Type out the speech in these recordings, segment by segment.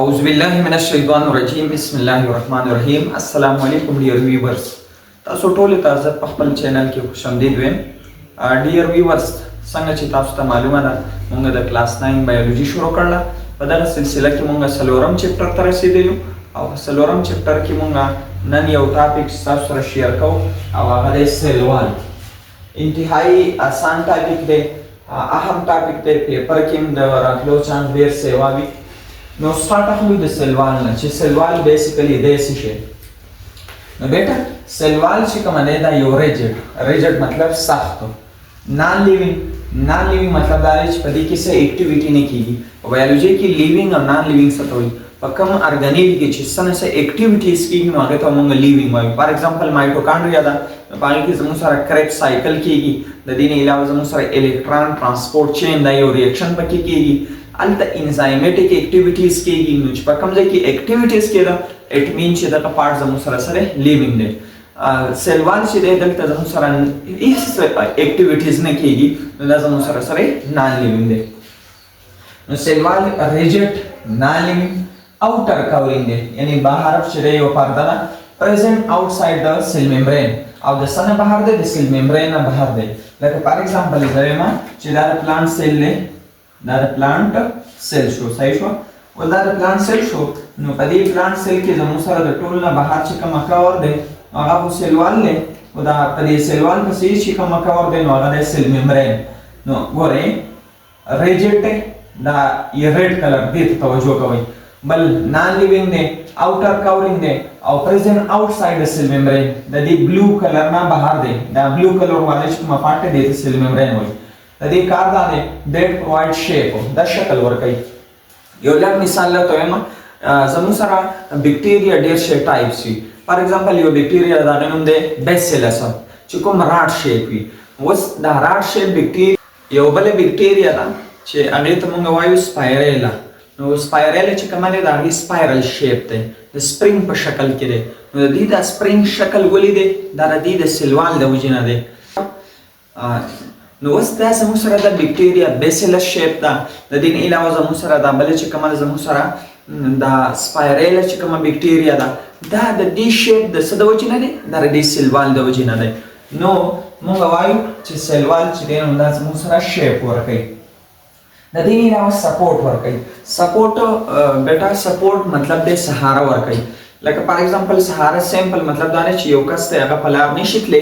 औज़ुबिल्लाहिमिनश्शैतानिर्रजीम बिस्मिल्लाहिर्रहमानिर्रहीम अस्सलामु अलैकुम डियर व्यूवर्स तासो टोल ताज़ा पखपल चैनल के खुशआमदीद वें डियर व्यूवर्स संग ची तासो ता मालूम दा मुंगा द क्लास 9 बायोलॉजी शुरू करला बदल सिलसिला की मुंगा सलोरम चैप्टर तर रसीदेलु और सलोरम चैप्टर की मुंगा नन यो टॉपिक तासो सर शेयर को और आगे सेल वॉल इंतहाई आसान टॉपिक दे अहम टॉपिक दे पेपर किम द राखलो चांद बेर सेवावी No start off with the cell wall na ची cell wall basically this is no बेटा cell wall ची का माने दा यो rigid मतलब सख्त non living मतलब दारिच पदी किसे एक्टिविटी नहीं की बायोलॉजी की लिविंग और नॉन लिविंग सतोई पकम ऑर्गेनिल की चीज़ से एक्टिविटीज की नो आगे तो हम लिविंग वाई फॉर एग्जांपल माइटोकॉन्ड्रिया दा पानी की जमुन सारा क्रेब साइकिल कीगी नदी ने इलावा जमुन सारा इलेक्ट्रॉन ट्रांसपोर्ट चेन दा यो रिएक्शन पकी कीगी अल्ट एंजाइमेटिक एक्टिविटीज कीगी नुच पकम जे की एक्टिविटीज के दा इट मींस दा का पार्ट जमुन सारा सरे लिविंग दे सेल वॉल से दे दल जमुन सारा इस एक्टिविटीज ने कीगी दा जमुन सारा सरे नॉन लिविंग दे नो cell wall rigid non living outer covering दे यानी बाहर चले यो पर्दा present outside the cell membrane और the sun बाहर दे the cell membrane ना बाहर दे like for example इधर में चिदार plant cell ले दार plant cell शो सही शो और दार plant cell शो नो पदी plant cell के जमुन सारा द टोल ना बाहर चिका मका और दे और आप उस cell wall ले और दा पदी cell wall पर से चिका मका और दे नो आगे cell membrane नो वो रे rigid दा ये red color दे तो जो कवई बल नॉन लिविंग दे आउटर कवरिंग दे और present outside the cell membrane the blue colour ना बाहर दे द ब्लू कलर वाले को मपाटे दे सेल मेम्ब्रेन होई द कार दा दे दैट प्रोवाइड शेप द शक्ल वर्कई योला मिसाल ला तो एमा जमु सारा बैक्टीरिया डेर शे टाइप्स वी फॉर एग्जांपल यो बैक्टीरिया दा नम दे बेसिलस चिको राट शेप वी वस द राट शेप बैक्टीरिया यो बले बैक्टीरिया दा चे अगे तमंग वायु स्पाइरेला नो स्पाइरल च कमाने दागी spiral shape they the spring पर शक्ल के they know the the spring शक्ल गोली दे दा दी द सिलवाल द वजिना दे नो वस दा समुसरा द बैक्टीरिया बेसिलस शेप दा द दिन इलावा समुसरा दा बले च कमाल समुसरा दा स्पाइरल च कमा बैक्टीरिया दा द दी शेप द सद वजिना दे दा दी सिलवाल द वजिना दे नो मोगा वायु च सिलवाल च दे नो दा समुसरा शेप वर्कई नदी ना सपोर्ट वर्कई सपोर्ट बेटा सपोर्ट मतलब दे सहारा वर्कई लाइक फॉर एग्जांपल सहारा सैंपल मतलब दाने चियो कस्ते अगर फला निशितले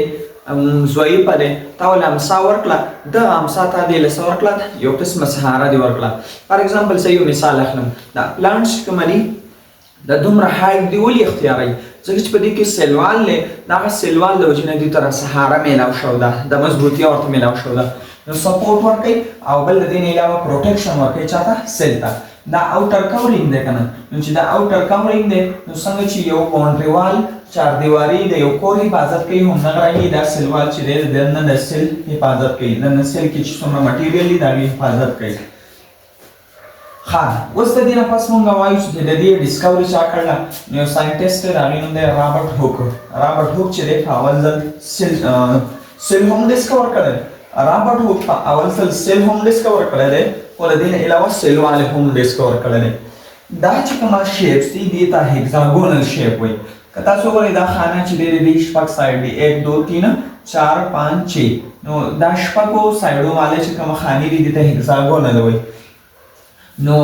जोई पदे तावला amsa वर्कला द amsa ता दे लस वर्कला यो किस्म सहारा दे वर्कला फॉर एग्जांपल से यो मिसाल अखलम द प्लांट्स कमनी द दुमरा हाइट दी वली इख्तियारी जगच पदी के सेलवाल ले ना सेलवाल लो जिने दी तरह सहारा मेलाव शौदा द मजबूती और मेलाव शौदा नो सपोर्ट वर्क और बल दिन इलावा प्रोटेक्शन वर्क चाहता सेल ता द आउटर कवरिंग दे कना नुची द आउटर कवरिंग दे नु संग ची यो बाउंड्री वॉल चार दीवारी दे यो कोर हिफाजत कई हम नगराई द सेल वॉल ची दे न द सेल हिफाजत कई न सेल की सुना मटेरियल दा हिफाजत कई हां उस दिन पास मंगा वायु ची दे दी डिस्कवरी चा करला नो साइंटिस्ट रानी नु दे रॉबर्ट हुक ची दे फावल सेल हम डिस्कवर करे रॉबर्ट हुक अवल सेल होम डिस्कवर करे और दिन इलावा सेल वाले होम डिस्कवर करे दाच कमा शेप्स दी देता हेक्सागोनल शेप हुई कता सो करे दा खाना च दे बीच पक साइड दी 1 2 3 4 5 6 नो दाशपा को साइडो वाले च कमा खानी दी देता हेक्सागोनल हुई नो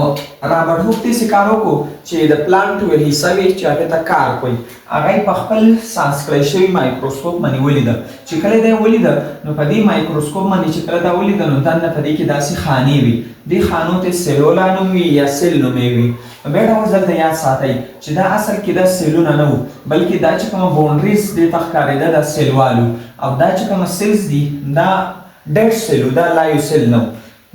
रॉबर्ट हुक ती सिकारो को चे द प्लांट वे हिस्सा वे चाहे ता कार कोई आगाई पखपल सांस्क्राइशरी माइक्रोस्कोप मनी वली द Chicalim they Wali the no पदी माइक्रोस्कोप मनी चिकले दा वली द नो तन पदी की दासी खानी वी दी खानो ते सेलुला नो वी या सेल नो में वी बेटा वजल ते याद साथई चिदा असल की दा सेलुना नो बल्कि दा चिकमा बाउंड्रीज दे तखकारे दा सेल वालू अब दा चिकमा सेल्स दी दा डेड सेल दा लाइव सेल नो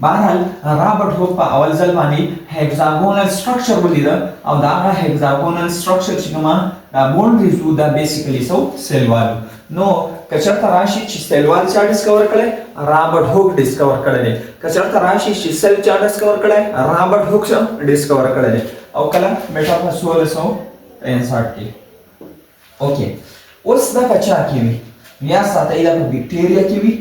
बहरहाल रॉबर्ट हुक अवल जलवानी हेक्सागोनल स्ट्रक्चर बोली द और दा हेक्सागोनल स्ट्रक्चर चिकमा बाउंड्रीज द बेसिकली सो सेल वालू नो कचरता राशि ची सेल वाल चा डिस्कवर करे रॉबर्ट हुक डिस्कवर करे कचरता राशि ची सेल चा डिस्कवर करे रॉबर्ट हुक डिस्कवर करे और कला बेटा का सोल सो इंसर्ट की ओके उस दा कचरा की भी या साथ इला बैक्टीरिया की भी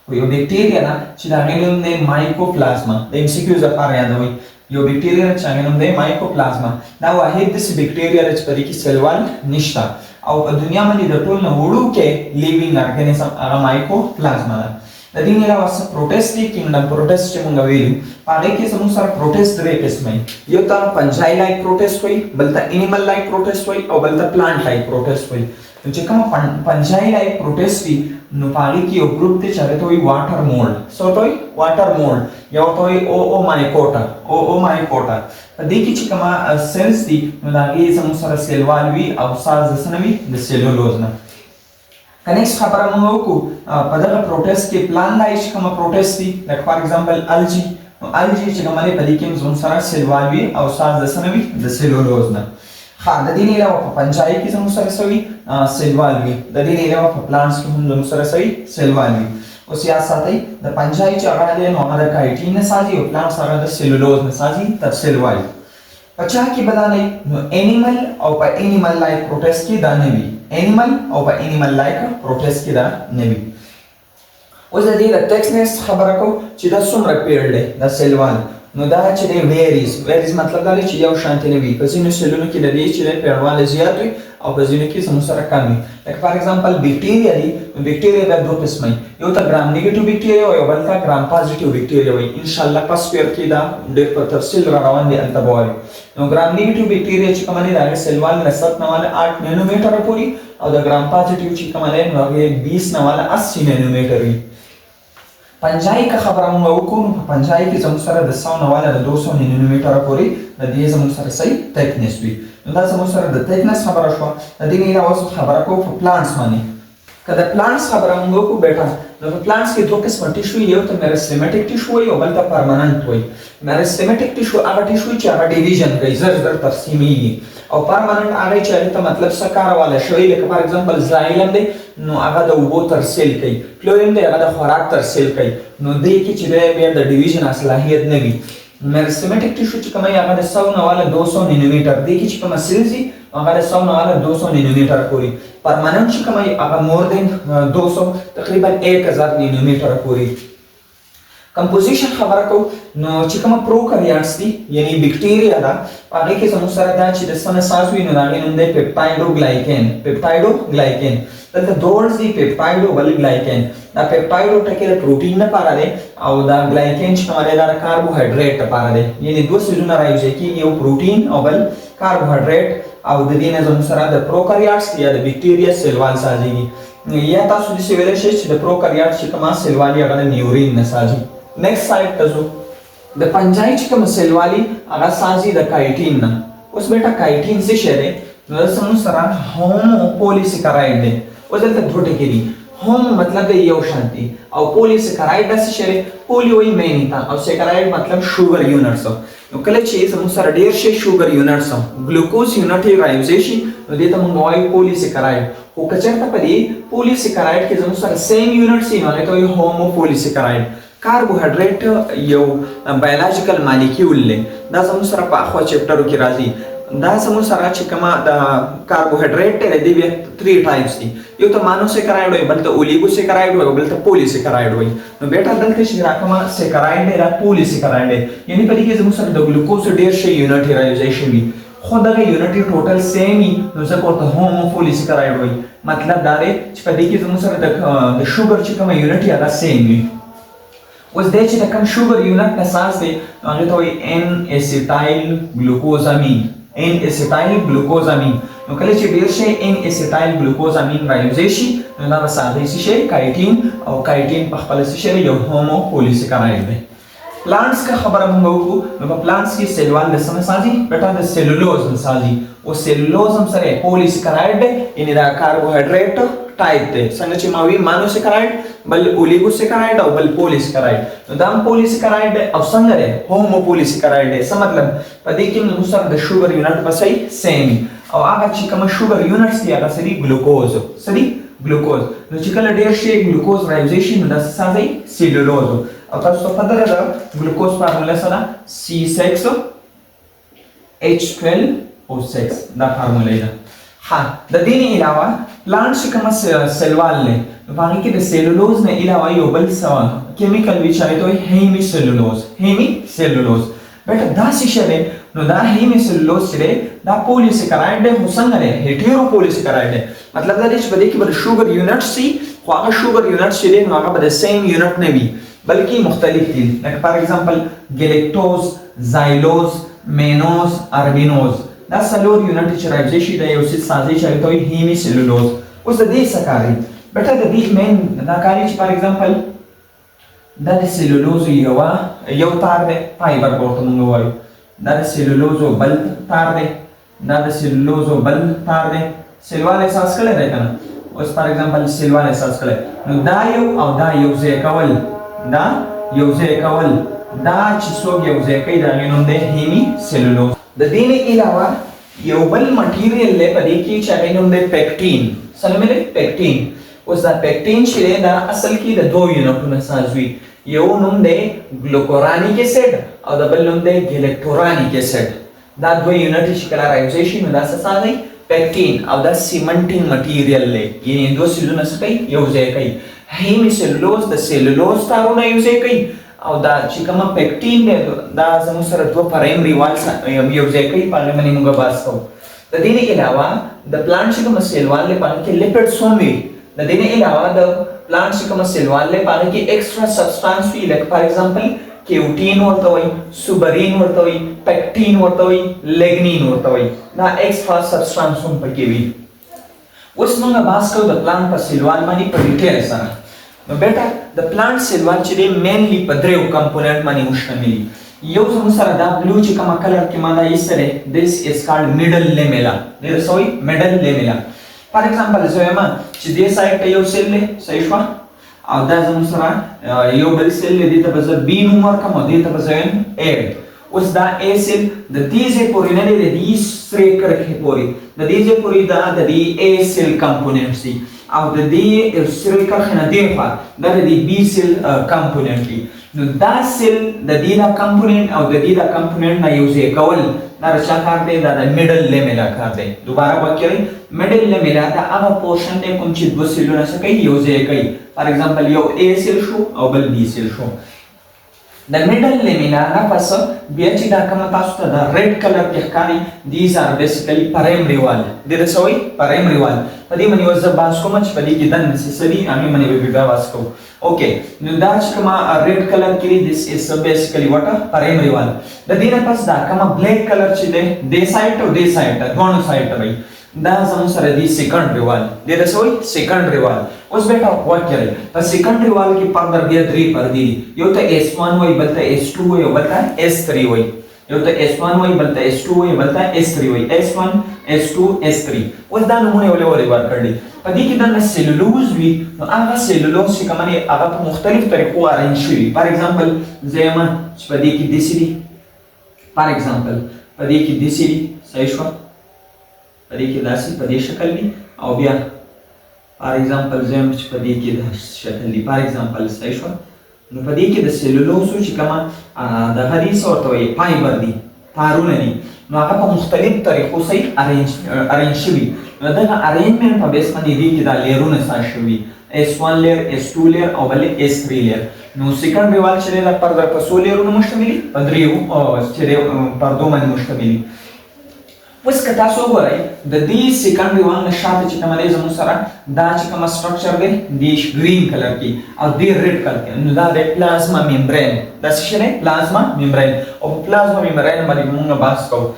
यो बैक्टीरिया ना चिदागेलुम ने माइकोप्लाज्मा द एमसीक्यूज अपार याद होई یو بکټیریا چې هغه نوم دی مایکوپلازما دا واحد داسې بکټیریا ده چې په دې کې سیل وال نشته او په دنیا باندې د ټول نه وړوکی لیوینګ ارګانیزم هغه مایکوپلازما ده. د دې نه علاوه پروټیسټي کینګډم پروټیسټ چې موږ ویلو په هغې کې زموږ سره پروټیسټ درې قسمه یو ته پنجای لایک پروټیسټ وایي، بل ته انیمل لایک پروټیسټ وایي او بل ته پلانټ لایک پروټیسټ وایي. نو چې کومه پنجای لایک پروټیسټ وي نو په هغې کې یو ګروپ دی چې هغې ته وایي واټر مولډ. څه ورته وایي؟ واټر مولډ. یا ورته وایي او مایکوټا. او مایکوټا په دې کې چې کومه سیلز دي نو د هغې زموږ سره سیلوال وي او ساز د څه نه وي؟ د سیلولوز نه. که نیکسټ خبره موږ وکړو په دغه پروټیسټ کې پلان لایک چې کومه پروټیسټ دي لکه فار ایگزامپل الجی، نو الجی چې کومه دی په دې کې زموږ سره سیلوال وي او ساز د څه نه وي؟ د سیلولوز نه. ها د دې نه علاوه په پنجای کې زموږ سره څه وي؟ سیلوال وي. د دې نه علاوه په پلانټس کې هم زموږ سره څه وي؟ سیلوال وي. اوس یاد ساتئ د پنجای چې هغه دی نو هغه د کایټین نه سازي او پلانټس هغه د سیلولوز نه سازي تفصیل وایي. په چا کې به دا نه نو انیمل او په انیمل لایک پروټیسټ کې دا نه وي. انیمل او په انیمل لایک پروټیسټ کې دا نه وي. اوس د دې د ټیکسنس خبره کوو چې دا څومره پیړ دی دا سیلوال نو دا چې دی ویریز مطلب دا دی چې یو شانتي نه وي. په ځینو سیلونو کې د دې چې دی پیړوالی زیات وي او په ځینو کې زموږ سره کم وي. لکه فار ایگزامپل بکټیریا دي نو بکټیریا بیا دوه قسمه وي، یو ته ګرام نیګیټیو بکټیریا وایي او بل ته ګرام پازیټیو بکټیریا وایي. انشاءالله پس پیر کې دا ډېر په تفصیل را روان دي هلته به وایو. نو ګرام نیګیټیو بکټیریا چې کومه دی د هغې سیلوال نه 7 نه والا 8 نینومیټره پورې او د ګرام پازیټیو چې کومه دی نو هغې 20 نه والا 80 نینومیټر وي. پنجای که خبره موږ وکړو نو په پنجای کې زموږ سره د 100 نه والا د 200 نینومیټره پورې د دې زموږ سره صحیح تکنس وي. نو دا زموږ سره د تکنس خبره شوه. د دې نه علاوه خبره کوو په پلانټس باندې. که د پلانټس خبره موږ وکړو بیټا نو په پلانټس کې دوه قسمه ټیشو یو ته میرستیمیټک ټیشو وایي او بل ته پرماننت وایي. میرستیمیټک ټیشو هغه ټیشو چې هغه ډیویژن کوي زر تقسیمیږي او پرماننت هغه چې هغې ته مطلب څه کار والا شوی لکه فار ایگزامپل زایلم دی نو هغه د اوبو ترسیل کوي، فلویم دی هغه د خوراک ترسیل کوي. نو دې کې چې دی بیا د ډیویژن صلاحیت نه وي. میرستیمیټک ټیشو چې کومه هغه د 100 نه والا 200 نینومیټر دې کې چې کومه سیلز دي هغه د 100 نه والا 200 نینومیټر پورې. پرماننت چې کومه هغه مور دین 200 تقریبا 1000 نینومیټر پورې. کمپوزیشن خبره کوو نو چې کومه پروکاریوټس دي یعنی بکټیریا ده په هغې کې زموږ سره دا چې د څه نه ساز وي نو د هغې نوم دی پیپټایډوګلایکین. دلته دوه ورډز دي پیپټایډ او بل ګلایکین. دا پیپټایډ ټکی د پروټین لپاره دی او دا ګلایکین چې کومه دی دا د کاربوهایډریټ لپاره دی. یعنی دوه څیزونه رایوځای کېږي یو پروټین او بل کاربوهایډریټ او د دې نه زموږ سره د پروکاریوټس یا د بکټیریا سیلوال سازېږي. یا تاسو داسې ویلی شئ چې د پروکاریوټ چې کومه سیلوال هغه د نیورین نه سازي. نیکسټ سلایډ ته ځو. د پنجای چې کومه سیلوالي هغه سازي د کایټین نه. اوس بیټا کایټین څه شی دی؟ نو دا زموږ سره هوموپولیسیکرایډ دی. اوس دلته دوه ټکي دي. هومو مطلب دی یو شانتي او پولیسیکرایډ دا څه شی دی؟ پولي وایي مینې ته او سیکرایډ مطلب شوګر یونټس. نو کله چې زموږ سره ډېر شي شوګر یونټس ګلوکوز یونټ یې رایوځای شي نو دې ته موږ وایو پولیسیکرایډ. خو که چېرته په دې پولیسیکرایډ کې زموږ سره سیم یونټس وي نو هغې ته وایو هوموپولیسیکرایډ. کاربوهایډریټ یو بایولوژیکل مالیکیول دی. دا زموږ سره په اخوا چپټرو کې راځي. دا زموږ سره چې کومه د کاربوهایډریټ دی د دې بیا 3 ټایپس دي. یو ته مانوسیکرایډ وایي، بل ته اولیګوسیکرایډ وایي او بل ته پولیسیکرایډ وایي. نو بیټا دلته چې راکومه سیکرایډ دی دا پولیسیکرایډ دی. یعنې په دې کې زموږ سره د ګلوکوز ډېر شی یونټ یې رایوځای شوي خو دغه یونټ یې ټوټل سیم وي نو ځکه ورته هوموپولیسیکرایډ وایي. مطلب دا دی چې په دې کې زموږ سره د شوګر چې کومه یونټ یې هغه سیم وي. اوس دی چې د کوم شوګر یونټ نه ساز دی نو هغې ته وایي ان اسیټایل ګلوکوزامین. ان اسیټایل ګلوکوزامین. نو کله چې ډېر شی ان اسیټایل ګلوکوزامین رایوځای شي نو دا به ساده څه شی کایټین او کایټین په خپله څه شی یو هوموپولیسیکرایډ دی. پلانټس که خبره موږ وکړو نو په پلانټس کې سیلوال د څه نه سازي؟ بیټا د سیلولوز نه سازي. او سیلولوز هم سره پولیسیکرایډ دی یعنې دا کاربوهایډریټ ټایپ دی. څنګه چې ما وی مانوسیکرایډ بل اولیګوسیکرایډ او بل پولیسیکرایډ. نو دا هم پولیسیکرایډ دی او څنګه دی؟ هوموپولیسیکرایډ دی. څه مطلب؟ په دې کې موږ سره د شوګر یونټ به صحیح سیم وي او هغه چې کومه شوګر یونټس دي هغه څه دي؟ ګلوکوز. څه دي؟ ګلوکوز. نو چې کله ډېر شی ګلوکوز رایوځای شي نو دا څه سازي؟ سیلولوز. او تاسو ته پته ده د ګلوکوز فارموله څه ده؟ C6H12O6 دا فارموله ده. ها د دې نه علاوه پلانټ چې کومه سیلوال دی نو په هغې کې د سیلولوز نه علاوه یو بل څه کیمیکل وي چې هغې ته وایي هیمی سیلولوز. بیٹا دا سی شده نو دا هیمیسلولوز چه دا پولیسیکراید ده حسنگ ده هیټیرو پولیسیکراید ده مطلب دا دی چې بده کې بل شوګر یونټ سی خو هغه شوګر یونټ چې دی نو هغه به د سیم یونټ نه وي بلکې مختلف دي لکه فار ایگزامپل ګلیکټوز زایلوز مینوز اربینوز دا څلور یونټ چې راځي شي د یو څه سازي چې ته هیمیسلولوز اوس د دې څه کاری بیٹا د دې مین دا کاری چې فار ایگزامپل دا د سلولوز یو تار دی فایبر ورته موږ وایو دا د سلولوز بل تار دی دا د سلولوز بل تار دی سلوال احساس کړی دی کنه اوس فار ایگزامپل سلوال احساس کړی نو دا یو او دا یو ځای کول دا یو ځای کول دا چې څوک یو ځای کوي دا نوم دی هیمی سلولوز د دې نه علاوه یو بل مټیریل دی په دې کې چې هغه نوم دی پیکټین څه نوم دی پیکټین اوس دا پیکټین چې دی دا اصل کې د دوه یونټونو سازوي یو نوم دی ګلوکورانیک اسید او د بل نوم دی ګلیکټورانیک اسید دا دوه یونټ چې کله راځي شي نو دا څه سازي پیکټین او دا سیمنټینګ مټیریل دی یعنی دوه سیزونه څه کوي یو ځای کوي هیمیسلولوز د سلولوز تارونه یو ځای کوي او دا چې کومه پیکټین دی دا زموږ سره دوه پرایمري وال یو ځای کوي په هغه باندې موږ بحث کوو د دې نه علاوه د پلانټ چې کوم سیل وال په کې لیپټس هم وي د دې نه علاوه د پلانټ چې کوم سیل وال په کې ایکسترا سبسټانس وي لکه فار ایگزامپل کیوټین ورته وي سوبرین ورته وي پیکټین ورته وي لیګنین ورته وي دا ایکسترا سبسټانس هم پکې وي اوس موږ بحث کوو د پلانټ په سیل وال باندې په ډیټیل سره نو بیٹا د پلانټ سیل وال چې دی مینلی په دریو کمپوننټ باندې مشتمل یو زموږ سره دا بلو چې کومه کلر کې ما دا ایسره دیس از کالډ میډل لیمیلا دیر سوی میډل لیمیلا فار ایگزامپل زه وایم چې دې سایډ ته یو سیل دی صحیح شو او دا زموږ سره یو بل سیل دی دې ته به زه بی نوم ورکړم او دې ته به زه وایم ا اوس دا ا سیل د دې ځای پورې نه دی د دې سرې کرښې پورې د دې ځای پورې دا د دې ا سیل کمپوننټ دی او د دې سرې کرښې نه دې خوا دا د دې بی سیل کمپوننټ دی نو دا سیل د دې دا کمپوننټ او د دې دا کمپوننټ نه یو ځای کول دا چا کار دی دا د میډل لیمیلا کار دی دوباره وکړئ میډل لیمیلا دا هغه پورشن دی کوم چې دوه سیلونه څه کوي یو ځای کوي فار ایگزامپل یو ا سیل شو او بل بی سیل شو د میډل لیمیلا نه پس بیا چې دا کوم تاسو ته د ریډ کلر کې ښکاري دیز آر بیسیکلی پرایمري وال د رسوي پرایمري وال په دې باندې وځه باس کوم چې په دې کې د نسسري هغه باندې به بیا باس کوو اوکې نو دا چې کوم ریډ کلر کې دیس از بیسیکلی واټ پرایمري وال د دې نه پس دا کوم بلیک کلر چې دی د سایډ او د سایډ دوه سایډ ته وي دا زموږ سره دی سیکنډري وال د رسوي سیکنډري وال اوس بیٹا وکړئ په سیکنډري وال کې پردر بیا درې پردې دي یو ته S1 وای بل ته S2 وای بل ته S3 وای یو ته S1 وای بل ته S2 وای بل ته S3 وای S1 S2 S3 اوس دا نمونه ولې ورکړل په دې کې د سلولوز وی نو هغه سلولوز چې کومه هغه په مختلف طریقو ارنج شوی فار ایگزامپل زما چې په دې کې دسری فار ایگزامپل په دې کې دسری صحیح شو په دې کې داسې په دې شکل دی او بیا فار ایگزامپل زم چې په دې کې د شکل دی فار ایگزامپل صحیح شو نو په دې کې د سلولوز چې کومه د حدیث ورته وي فایبر دی تارونه دي نو هغه په مختلف طریقو سره ارنج شوی نو دا ارنجمنت په بیس باندې دی چې دا لیرونه سره شوی S1 لیر S2 لیر او بل S3 لیر نو سیکنډري وال چې دا پردر په سو لیرونو مشتمل په دریو چې پردو باندې مشتمل اوس که تاسو وګورئ د دې سیکنډري وال نه شاته چې کومه دی زموږ سره دا چې کومه سټرکچر دی د ګرین کلر کې او د ریډ کلر کې نو دا د پلازما ممبرین دا څه دی پلازما ممبرین او پلازما ممبرین باندې موږ بحث کوو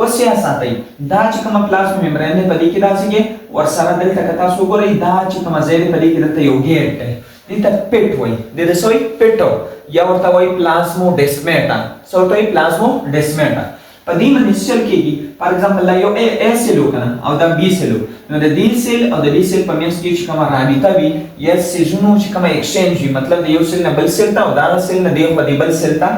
اوس یا ساتئ دا چې کومه پلازما ممبرین دی په دې کې دا څه ورسره دلته که تاسو وګورئ دا چې کومه ځای دی په دې کې دلته یو ګیټ دی دې ته پیټ وایي د دې سوی پیټو یا ورته وایي پلازموډیسمیټا څه ورته وایي پلازموډیسمیټا په دې باندې سیل کېږي فار ایگزامپل دا یو ا سیل وکنه او دا بی سیل نو د دې سیل او د دې سیل په منځ کې چې کومه رابطه وي یا سیزونو چې کومه ایکسچینج وي مطلب د یو سیل نه بل سیل ته او دا سیل نه د بل سیل ته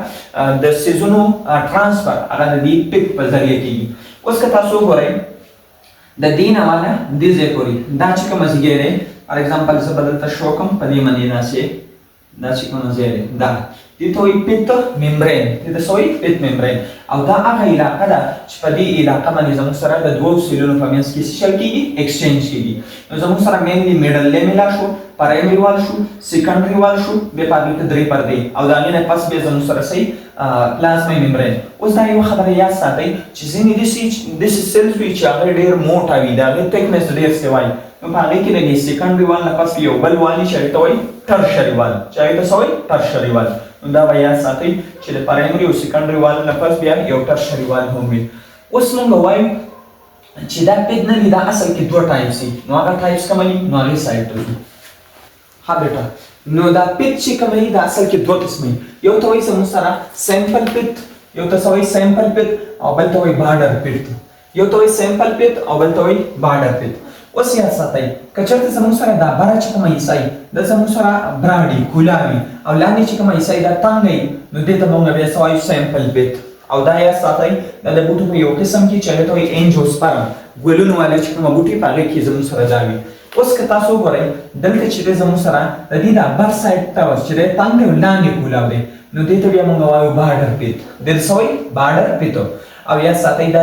د سیزونو ټرانسفر هغه د دې پیک په ذریعه کېږي اوس که تاسو وګورئ د دې نه والا دې ځای پورې دا چې کومه ځای دی فار ایگزامپل زه به دلته شو کوم په دې باندې دا چې کومه ځای دی دا دې ته وایي پیت ممبرین دې ته وایي پیت ممبرین او دا هغه علاقه ده چې په دې علاقه باندې زموږ سره د دوو سیلونو په منځ کې څه شی کېږي ایکسچینج کېږي نو زموږ سره مینلی میډل لیملا شو پرایمري وال شو سیکنډري وال شو بیا په هغې کې درې پردې او د هغې نه پس بیا زموږ سره صحیح پلازما ممبرین اوس دا یوه خبره یاد ساتئ چې ځینې داسې سیلز وي چې هغه ډېر موټه وي د هغې تکنس ډېر څه وایي نو په هغې کې د دې سیکنډري وال نه پس یو بل وال وي چې هغې ته وایي ټرشري وال چې هغې ته څه وایي ټرشري وال نو دا به یاد ساتئ چې د پرایمري او سیکنډري وال نه پس بیا یو ټرشري وال هم وي اوس موږ وایو چې دا پید نه وي دا اصل کې دوه ټایپس دي نو هغه ټایپس کوم دي نو هغې سایډ ته ځو ها بیټا نو دا پید چې کوم دي دا اصل کې دوه قسمه دي یو ته وایي زموږ سره سیمپل پید یو ته وایي سیمپل پید او بل ته وایي بارډر پید یو ته وایي سیمپل پید او بل ته وایي بارډر پید اوس یاد ساتئ که چېرته زموږ سره دا بره چې کومه حصه وي دا زموږ سره براډي کولا وي او لاندې چې کومه حصه وي دا تنګه وي نو دې ته موږ بیا څه وایو سیمپل پید او دا یاد ساتئ دا د بوټو په یو قسم کې چې هغې ته وایي انجوسپرم ګلونو والا چې کومه بوټي په هغې کې زموږ سره دا وي اوس که تاسو وګورئ دلته چې دی زموږ سره د دې دا بر سایډ ته چې دی تنګ دی او لاندې کولاو دی نو دې ته بیا موږ وایو بارډر پید دې ته څه وایي بارډر پید او یا ساتئ دا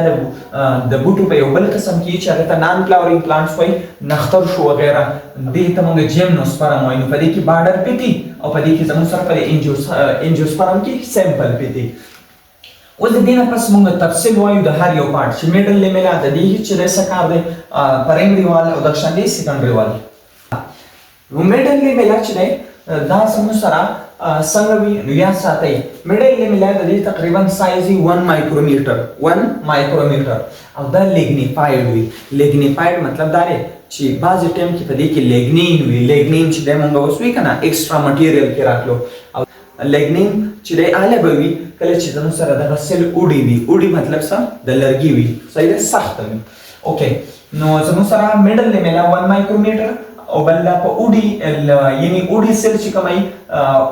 د بوټو په یو بل قسم کې چې هغې ته نان فلاورینګ پلانټس وایي نختر شو وغیره دې ته موږ جیمنوسپرم وایو نو په دې کې بارډر پید دي او په دې کې زموږ سره په دې انجوسپرم کې سیمپل پید دي اوس د دې نه پس موږ تفصیل وایو د هر یو پارټ چې میډل لیملا د دې چې دی څه کار دی پرایمري وال او د شاندې سیکنډري وال نو میډل لیملا چې دی دا زموږ سره څنګه وي نو یاد ساتئ میډل لیملا د دې تقریبا سایز وي 1 مایکرومیټر او دا لیګنیفاید وي لیګنیفاید مطلب دا دی چې بعضې ټایم کې په دې کې لیګنین وي لیګنین چې دی موږ اوس وي که نه ایکسټرا مټیریل کې راتلو او لیګنین چې دی اله به وي کله چې زموږ سره دغه سیل اوډي وي اوډي مطلب څه د لرګي وي صحیح دی سخته وي اوکې نو زموږ سره میډل لیملا 1 مایکرومیټر او بل په اوډي یعنی اوډي سیل چې کوم وي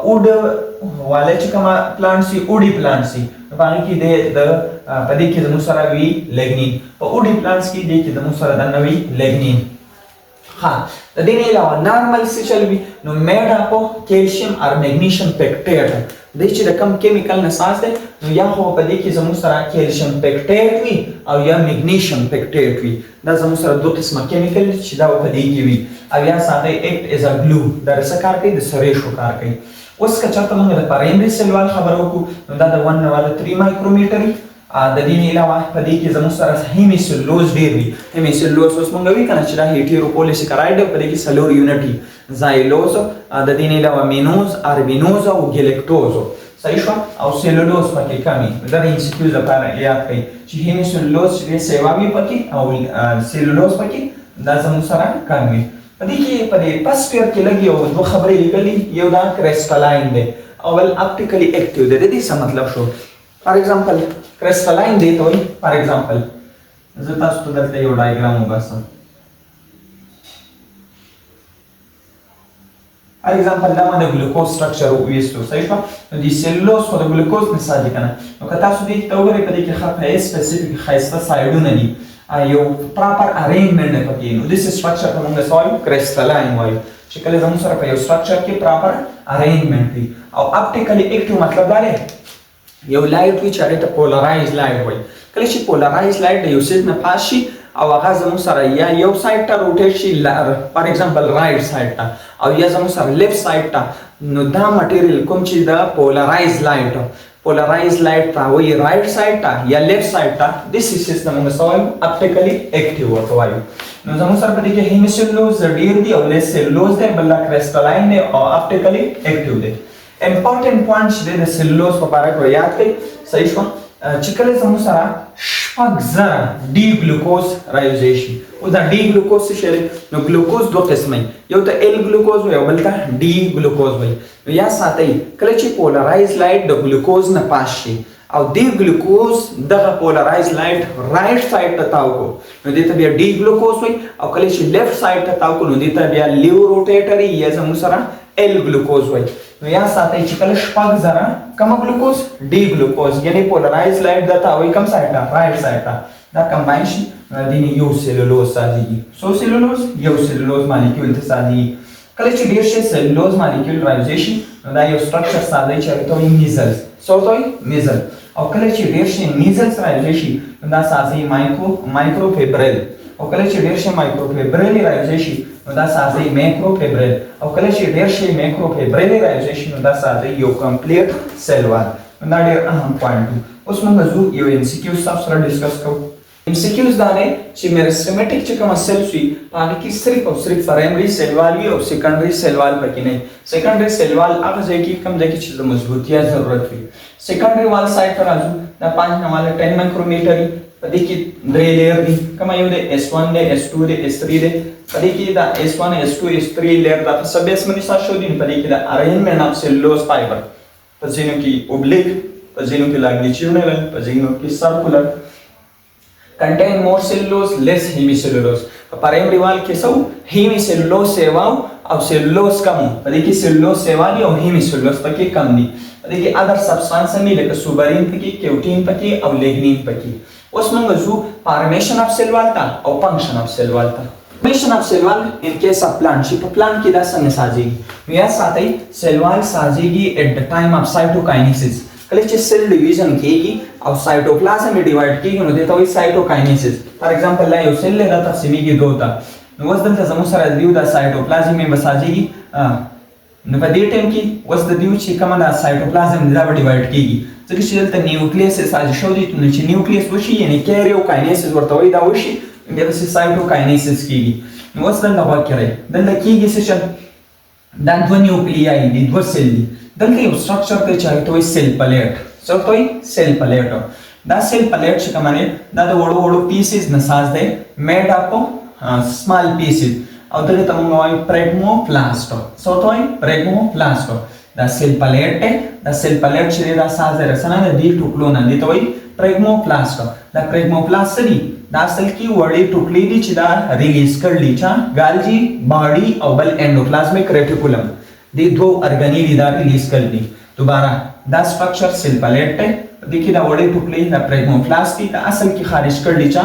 اوډ والا چې کوم پلانټس وي اوډي پلانټس وي په هغې کې د په دې کې زموږ سره وي لیګنین په اوډي پلانټس کې دې کې زموږ سره دننه وي لیګنین ها د دې نه علاوه نارمل څه چل وي نو میډ اپ کیلشیم اور میګنیشیم پیکټیټ دې چې د کم کیمیکل نه ساز دی نو یا خو په دې کې زموږ سره کیلشیم پیکټیټ وي او یا میګنیشیم پیکټیټ وي دا زموږ سره دوه قسمه کیمیکل چې دا په دې کې وي او یا ساتئ ایکټ ایز ا ګلو دا څه کار کوي د سریشو کار کوي اوس که چېرته موږ د پرایمري سیل وال خبره وکړو نو دا د 1 والا 3 مایکرومیټر وي د دې نه علاوه په دې کې زموږ سره هیمیسلوز ډېر وي هیمیسلوز اوس موږ وایو که نه چې دا هیټیروپولیسیکراید په دې کې څلور یونټ وي زایلوز د دې نه علاوه مینوز اربینوز او ګلیکټوز صحیح شوه او سیلولوز پکې کم وي دا د انسیکیوز لپاره یاد کړئ چې هیمیسلوز چې دی سیوا وي پکې او سیلولوز پکې دا زموږ سره کم وي په دې کې په دې فسټ ایئر کې لږ یو دوه خبرې لیکلي یو دا کرسټلاین دی او بل اپټیکلی اکټیو دی د دې څه مطلب شو فار ایگزامپل کرسټلاین دی ته وایي فار ایگزامپل زه تاسو ته دلته یو ډایګرام وباسم فار ایگزامپل دا ما د ګلوکوز سټرکچر وویستو صحیح شوه نو د سیلولوز خو د ګلوکوز مثال دی که نه نو که تاسو دې ته وګورئ په دې کې ښه سپیسیفیک ښایسته سایډونه دي یو پراپر ارینجمنټ دی پکې نو داسې سټرکچر ته موږ څه وایو کرسټلاین وایو چې کله زموږ سره په یو سټرکچر کې پراپر ارینجمنټ وي او اپټیکلی اکټیو مطلب دا دی یو لایټ وي چې هغې ته پولرایز لایټ وایي کله چې پولرایز لایټ د یو سیز نه پاس شي او هغه زموږ سره یا یو سایډ ته روټیټ شي فار ایگزامپل رایټ سایډ ته او یا زموږ سره لیفټ سایډ ته نو دا مټیریل کوم چې د پولرایز لایټ ته وایي رایټ سایډ ته یا لیفټ سایډ ته داسې سیز ته موږ څه وایو اپټیکلی اکټیو ورته وایو نو زموږ سره په دې کې هیمیسلوز ډېر دي او لیس سیلولوز دی بل دا کرسټلاین دی او اپټیکلی اکټیو دی امپورټنټ پوینټ چې دی د سیلولوز په باره کې یاد کړئ صحیح شوه چې کله زموږ سره شپږ زره ډي ګلوکوز رایوزی شي اوس دا ډي ګلوکوز څه شی دی نو ګلوکوز دوه قسمه یو ته ایل ګلوکوز وایي او بل ته ډي ګلوکوز وایي نو یا ساتئ کله چې پولرایز لایټ د ګلوکوز نه پاس شي او دې ګلوکوز دغه پولرایز لایټ رایټ سایډ ته تاو کو نو دې ته بیا ډي ګلوکوز وایي او کله چې لیفټ سایډ ته تاو کو نو دې ته بیا لیو روټیټري یا زموږ سره ایل ګلوکوز وایي نو یا ساتئ چې کله شپږ زره کومه ګلوکوز ډي ګلوکوز یعنی پولرایز لایټ د تاوی کوم سایډ ته رایټ سایډ ته دا کمباین شي دې یو سیلولوز سازيږي سو سیلولوز یو سیلولوز مالیکول ته سازيږي کله چې ډېر شي سیلولوز مالیکول رایوزی شي نو دا یو سټرکچر سازي چې هغې ته وایي میزلز سوتوي میزل او کله چې ډیر شي میزلز راځي شي دا سازي مایکرو فیبرل او کله چې ډیر شي مایکرو فیبرل راځي شي دا سازي مایکرو فیبرل او کله چې ډیر شي مایکرو فیبرل راځي شي دا سازي یو کمپلیټ سیل وال دا ډیر اهم پوینټ اوس موږ زو یو ام سی کیو تاسو سره ډیسکس کوو ام سی کیوز دا نه چې میرسټمیټک چې کوم سیلز وي هغه کې صرف او صرف پرایمري سیل وال وي او سیکنډري سیل وال پکې نه سیکنډري سیل وال هغه ځای کې کوم ځای کې چې د مضبوطیا ضرورت وي سیکنډري وال سایت ته راځو دا 5 نمبر 10 مایکرومیټر په دې کې درې لیئر دي کوم یو دی S1 دی S2 دی S3 دی په دې کې دا S1 S2 S3 لیئر دا په سبیس باندې تاسو شو دي په دې کې دا ارینجمنت اف سیلولوز فایبر په ځینو کې اوبلیک په ځینو کې لانګیټیوډنل په ځینو کې سرکولر contain more cellulose less hemicellulose په پرایمري وال کې سو هیمیسلولوز سیواو او سیلولوز کم په دې کې سیلولوز سیوالي او هیمیسلولوز پکې کم دي په دې کې اذر سبسټانس هم لکه سوبرین پکې کیوټین پکې او لیګنین پکې اوس موږ زو فارمیشن اف سیل وال ته او فنکشن اف سیل وال ته فارمیشن اف سیل وال ان کیس اف پلانٹ شي په پلانٹ کې دا څنګه سازيږي بیا ساتي سیل وال سازيږي at the time of cytokinesis کله چې سیل ډیویژن کیږي او سایټوپلازم ډیوایډ کیږي نو دته وایي سایټوکاینیسس فار ایگزامپل لا یو سیل له تقسیمیږي دوه ته نو اوس دلته زموږ سره دیو د سایټوپلازم یې مساجيږي نو په دې ټیم کې اوس د دیو چې کومه د سایټوپلازم دا ډیوایډ کیږي ځکه چې دلته نیوکلیس ساج شو دي نو چې نیوکلیس وشي یعنی کیریوکاینیسس ورته وایي دا وشي بیا د سایټوکاینیسس کیږي نو اوس دلته واکرای دلته کیږي چې دا دوه نیوکلیای دي دوه سیل دي دلته یو سټرکچر ته چاہیے تو سیل پلیټ څه ته وایي سیل پلیټ دا سیل پلیټ چې کومه دا د وړو وړو پیسز نه ساز دی میډ اپ سمال پیسز او دغه ته موږ وایو پریګموپلاست څه ته وایي پریګموپلاست دا سیل پلیټ دا سیل پلیټ چې دا ساز دی رسنه د دې ټوکلو نه دی ته وایي پریګموپلاست دا پریګموپلاست دی دا اصل کې وړې ټوکلې دي چې دا ریلیز کړلی چې ګالجی باډي او بل انډوپلازمیک ریټیکولم دی دو ارګانیلی دا ریلیز کړل دوباره دا سټرکچر سیل پلیټ ته د کې دا وړې ټوکلې دا پریګموپلاست دا اصل کې خارج کړل چې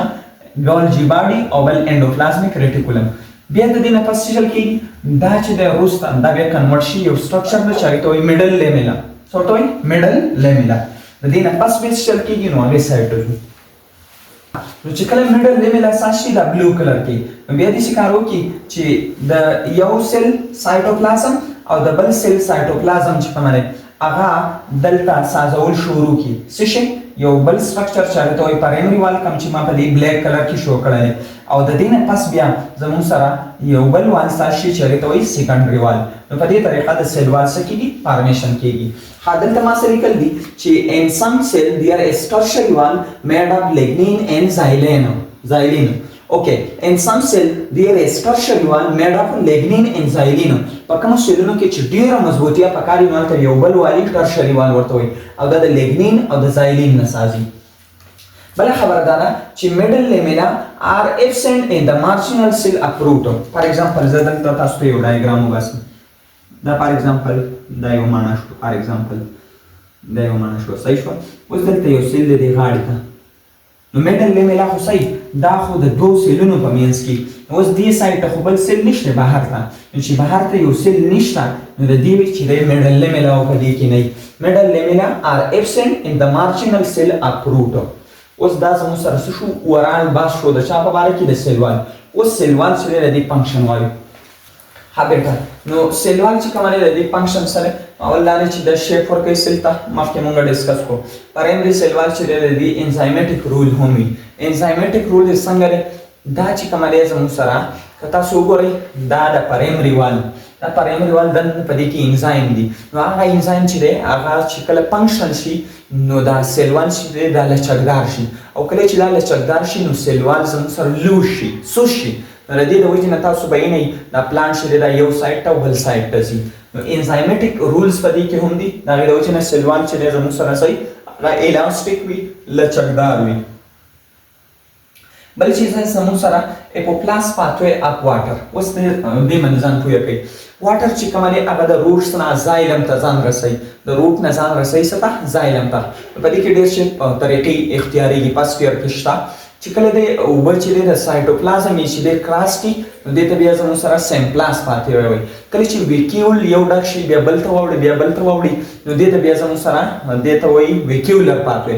ګالجی باډي او بل انډوپلازمیک ریټیکولم بیا د دې نه پس شل کې دا چې د روست دا بیا کنورټ شي یو سټرکچر د چاري ته میډل لیمیلا څه ته وایي میډل لیمیلا د دې نه پس به شل کې نو هغه سایډ ته نو چې کله میډل لیمیلا ساشي دا بلو کلر کې بیا دې ښکارو کې چې د یو سیل سایټوپلازم او د بل سیل سایټوپلازم چې کومه هغه دلته سازول شروع کی څه شي یو بل سټرکچر چې ته وایي پرایمري وال کوم چې ما په دې بلیک کلر کې شو کړل او د دې نه پس بیا زموږ سره یو بل وال ساشي چې ته وایي سیکنډري وال نو په دې طریقه د سیل وال څه کیږي فارمیشن کیږي حاصل ما سره لیکل دي چې ان سم سیل دی ار ټرشري وال میډ اف لیگنین اینڈ زایلین Okay, in some cell there is tertiary wall made of lignin and xylene. په کوم سیلونو کې چې ډیره مضبوطیا پکاري نو ته یو بل والی tertiary wall ورته وي او دا د lignin او د xylene نه سازي. بل خبردارا چې middle lamina are absent in the marginal cell uproot. For example زه دلته تاسو ته یو ډایګرام وباسم. دا for example دا یو معنا شو for example دا یو معنا شو صحیح شو. اوس دلته یو سیل دی غاړه ته نو میډل لیمیلا خو صحیح دا خو د دوه سیلونو په منځ کې اوس دې سایډ ته خو بل سیل نشته بهر ته نو چې بهر ته یو سیل نشته نو د دې چې د میډل لیمیلا او په دې کې نه میډل لیمیلا ار ابسنت ان د مارجینل سیل اپروټ اوس دا زموږ سره څه شو اورال باس شو د چا په باره کې د سیل وال اوس سیل وال چې د دې فنکشن وایو هابټ نو سیل وال چې کومه د دې فنکشن سره اول دا چې د شیپ ورکې سیل ته مخکې مونږ ډیسکس کو پرایمري سیل وال چې د دې انزایمټیک رول هم وي انزایمټیک رول څنګه دا چې کومه زموږ سره کته سو ګورئ دا د پرایمري وال دا پرایمري وال د په دې کې انزایم دي نو هغه انزایم چې دی هغه چې کله فنکشن شي نو دا سیل وال چې دی دا لچکدار شي او کله چې دا لچکدار شي نو سیل وال زموږ سره لوس شي سوس شي نو د دې د وجې نه تاسو بیانوي دا پلانټ چې دی دا یو سایډ ته او بل سایډ ته ځي نو انزایمټیک رولز په دې کې هم دي دا د وجې نه سیل وال چې دی زموږ سره صحیح هغه الاسټیک وي لچکدار وي بل چیز ہے زموږ سره اپوپلاس پاتوی اپ واټر اوس دې باندې ځان پوهه کوي واټر چې کومه دی هغه د روټ څخه زایلم ته ځان رسوي د روټ نه ځان رسوي څه ته زایلم ته په دې کې ډېر شي طریقې اختیاري دي پاسپیر کې شته چې کله د اوبه چې د سایټوپلازم یې چې د کراس کی نو دې ته بیا زموږ سره سیمپلاس پاتې وي کله چې ویکیول یو ډک شي بیا بل ته واوړي بیا بل ته واوړي نو دې ته بیا زموږ سره دې ته وایي ویکیولر پاتوي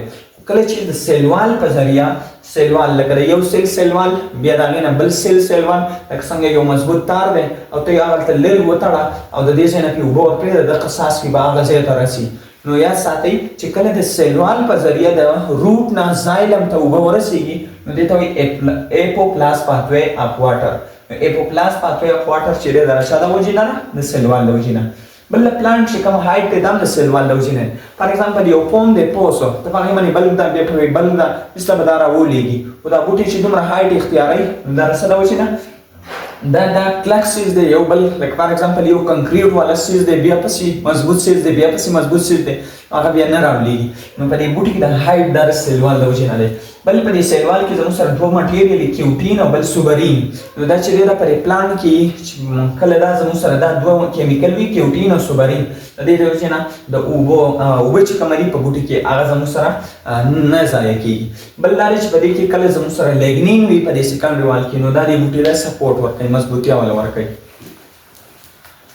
کله چې د سیلوال په ذریعہ سیلوال لکه یو سیلوال بیا دا غینه بل سیلوال لکه څنګه یو مضبوط تار دی او ته هغه ته لری وتاړه او د دې ځای نه په اوبه ورپرېږده د قصاص کې به هغه ځای ته رسي نو یاد ساتئ چې کله د سیلوال په ذریعہ د روټ نه زایلم ته اوبه ورسیږي نو دې ته وایي اپوپلاس پاتوی اف واټر اپوپلاس پاتوی اف واټر چې دی د چا د وجې نه د سیلوال د وجې نه بل پلانټ چې کوم هایټ دی دا هم د سیلوال د وجې نه فار ایگزامپل یو پوم دی پوسو ته په هغې باندې بل دا بیا په بل دا مثله به دا راولېږي خو دا بوټي چې دومره هایټ اختیاروي نو دا د څه د وجې نه دا کلک سیز دی یو بل لکه فار ایگزامپل یو کنکریټ والا سیز دی بیا پسې مضبوط سیز دی بیا پسې مضبوط سیز دی هغه بیا نه راولېږي نو په دې بوټي کې د هایټ دا د سیلوال د وجې نه دی بل په دې سیلوال کې زموږ سره دوه مټیریل کیوټین او بل سوبرین نو دا چې دی دا په پلانټ کې کله دا زموږ سره دا دوه کیمیکل وي کیوټین او سوبرین د دې د وجې نه د اوبه چې کومه دي په بوټي کې هغه زموږ سره نه ضایع کېږي بل دا دی چې په دې کې کله زموږ سره لیګنین وي په دې سیکنډري وال کې نو دا دې بوټي ته سپورټ ورکوي مضبوطیا والا ورکوي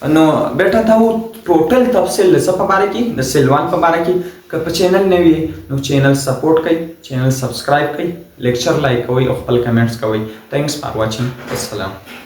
نو بیٹا تا وہ ټوټل تفصیل څه په باره کې د سیلوال په باره کې که په چینل نه وي نو چینل سپورټ کوئ چینل سبسکرایب کوئ لیکچر لایک کوئ او خپل کمنټس کوئ تھینکس فار واچینګ السلام